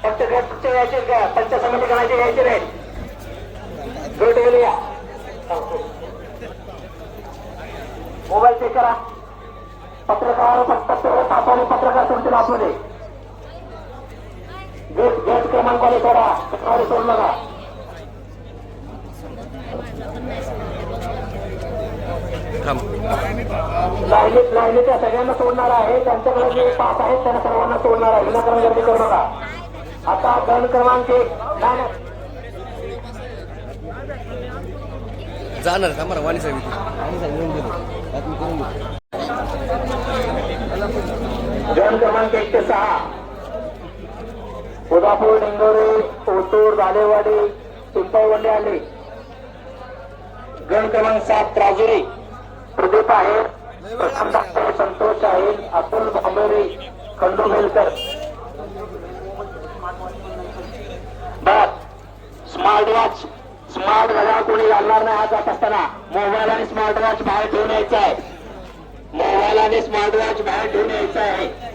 पंचगटचे यायचे का पंचसमिती करायचे यायचे नाही गट या मोबाईल चेक करा पत्रकार पत्रकार सोडतील आतमध्ये गेट गेट क्रमांकाने सोडा सोडू नका लाईनीत त्या सगळ्यांना सोडणार आहे त्यांच्याकडे जे पास आहेत त्यांना सर्वांना सोडणार आहे विनाकारण गर्दी करू नका आता गण क्रमांक 1 जाणार आम्हाला वाणी साहेब गण क्रमांक 1 ते 6 कोल्हापूर डिंगोरे ओतूर बालेवाडी पिंपळवंडी आले गण क्रमांक 7 राजुरी प्रदीप आहे प्रथम डॉक्टर संतोष आहे अतुल भांबेरे खंडू मेलकर बस स्मार्ट घड्याळ कोणी घालणार नाही आज जात असताना मोबाईल आणि स्मार्ट वॉच बाहेर ठेवून यायचं आहे मोबाईल आणि स्मार्ट वॉच बाहेर ठेवून यायचं आहे